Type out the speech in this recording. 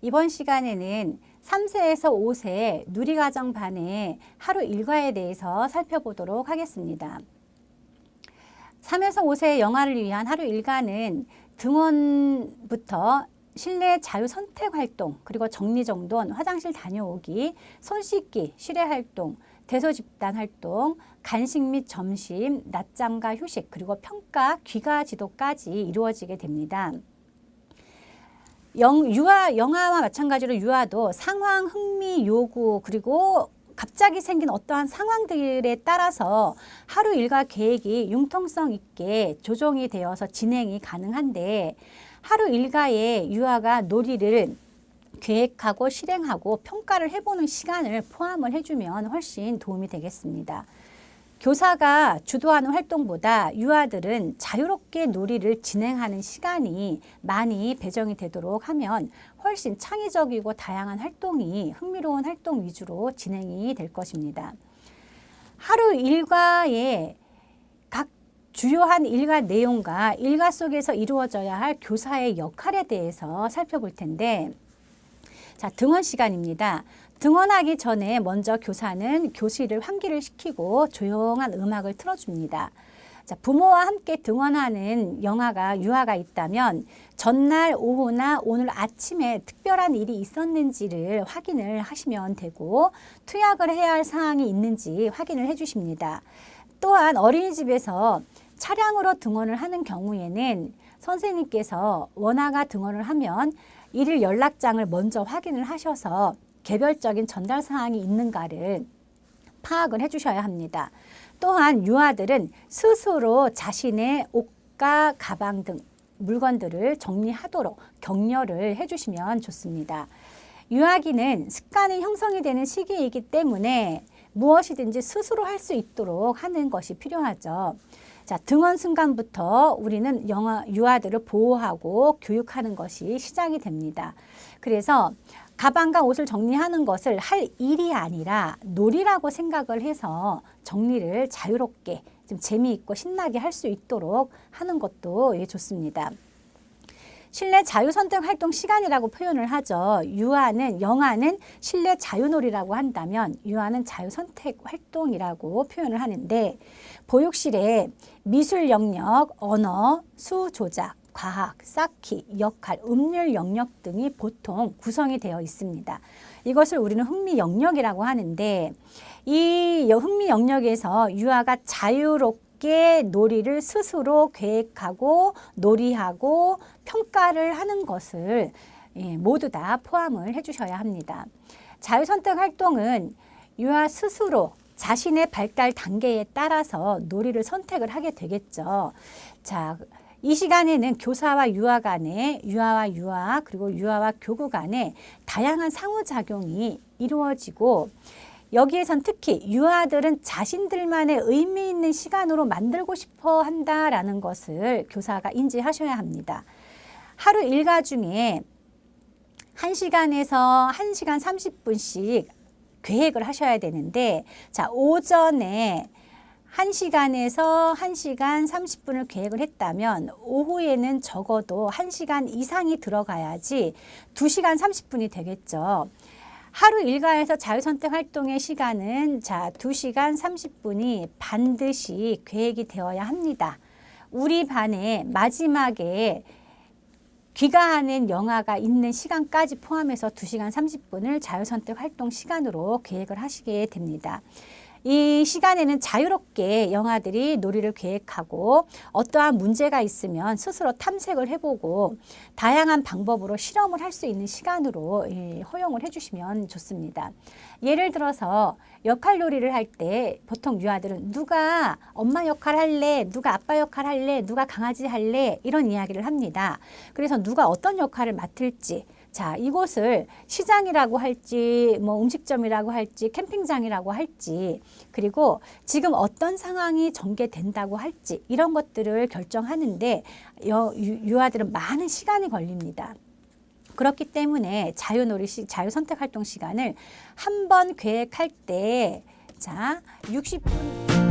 이번 시간에는 3세에서 5세 누리과정반의 하루 일과에 대해서 살펴보도록 하겠습니다. 3에서 5세 영아를 위한 하루 일과는 등원부터 실내 자유선택활동, 그리고 정리정돈, 화장실 다녀오기, 손 씻기, 실외활동, 대소집단활동, 간식 및 점심, 낮잠과 휴식, 그리고 평가, 귀가지도까지 이루어지게 됩니다. 영아와 마찬가지로 유아도 상황, 흥미, 요구, 그리고 갑자기 생긴 어떠한 상황들에 따라서 하루 일과 계획이 융통성 있게 조정이 되어서 진행이 가능한데, 하루 일과에 유아가 놀이를 계획하고 실행하고 평가를 해보는 시간을 포함을 해주면 훨씬 도움이 되겠습니다. 교사가 주도하는 활동보다 유아들은 자유롭게 놀이를 진행하는 시간이 많이 배정이 되도록 하면 훨씬 창의적이고 다양한 활동이 흥미로운 활동 위주로 진행이 될 것입니다. 하루 일과의 각 주요한 일과 내용과 일과 속에서 이루어져야 할 교사의 역할에 대해서 살펴볼 텐데, 자, 등원 시간입니다. 등원하기 전에 먼저 교사는 교실을 환기를 시키고 조용한 음악을 틀어줍니다. 자, 부모와 함께 등원하는 유아가 있다면 전날 오후나 오늘 아침에 특별한 일이 있었는지를 확인을 하시면 되고, 투약을 해야 할 사항이 있는지 확인을 해주십니다. 또한 어린이집에서 차량으로 등원을 하는 경우에는 선생님께서 원아가 등원을 하면 일일 연락장을 먼저 확인을 하셔서 개별적인 전달 사항이 있는가를 파악을 해주셔야 합니다. 또한 유아들은 스스로 자신의 옷과 가방 등 물건들을 정리하도록 격려를 해주시면 좋습니다. 유아기는 습관이 형성이 되는 시기이기 때문에 무엇이든지 스스로 할 수 있도록 하는 것이 필요하죠. 자, 등원 순간부터 우리는 유아들을 보호하고 교육하는 것이 시작이 됩니다. 그래서 가방과 옷을 정리하는 것을 할 일이 아니라 놀이라고 생각을 해서 정리를 자유롭게 좀 재미있고 신나게 할 수 있도록 하는 것도 좋습니다. 실내 자유선택 활동 시간이라고 표현을 하죠. 영아는 실내 자유놀이라고 한다면 유아는 자유선택 활동이라고 표현을 하는데, 보육실에 미술 영역, 언어, 수 조작, 과학, 쌓기, 역할, 음률 영역 등이 보통 구성이 되어 있습니다. 이것을 우리는 흥미 영역이라고 하는데, 이 흥미 영역에서 유아가 자유롭게 놀이를 스스로 계획하고 놀이하고 평가를 하는 것을 모두 다 포함을 해주셔야 합니다. 자유선택 활동은 유아 스스로 자신의 발달 단계에 따라서 놀이를 선택을 하게 되겠죠. 자, 이 시간에는 교사와 유아 간에, 유아와 유아, 그리고 유아와 교구 간에 다양한 상호작용이 이루어지고, 여기에선 특히 유아들은 자신들만의 의미 있는 시간으로 만들고 싶어 한다라는 것을 교사가 인지하셔야 합니다. 하루 일과 중에 1시간에서 1시간 30분씩 계획을 하셔야 되는데, 자, 오전에 1시간에서 1시간 30분을 계획을 했다면 오후에는 적어도 1시간 이상이 들어가야지 2시간 30분이 되겠죠. 하루 일과에서 자유선택 활동의 시간은 2시간 30분이 반드시 계획이 되어야 합니다. 우리 반에 마지막에 귀가하는 영아가 있는 시간까지 포함해서 2시간 30분을 자유선택 활동 시간으로 계획을 하시게 됩니다. 이 시간에는 자유롭게 영아들이 놀이를 계획하고 어떠한 문제가 있으면 스스로 탐색을 해보고 다양한 방법으로 실험을 할 수 있는 시간으로 허용을 해주시면 좋습니다. 예를 들어서 역할놀이를 할 때 보통 유아들은 누가 엄마 역할 할래, 누가 아빠 역할 할래, 누가 강아지 할래, 이런 이야기를 합니다. 그래서 누가 어떤 역할을 맡을지, 자, 이곳을 시장이라고 할지, 음식점이라고 할지, 캠핑장이라고 할지, 그리고 지금 어떤 상황이 전개된다고 할지, 이런 것들을 결정하는데 유아들은 많은 시간이 걸립니다. 그렇기 때문에 자유선택 활동 시간을 한 번 계획할 때, 60분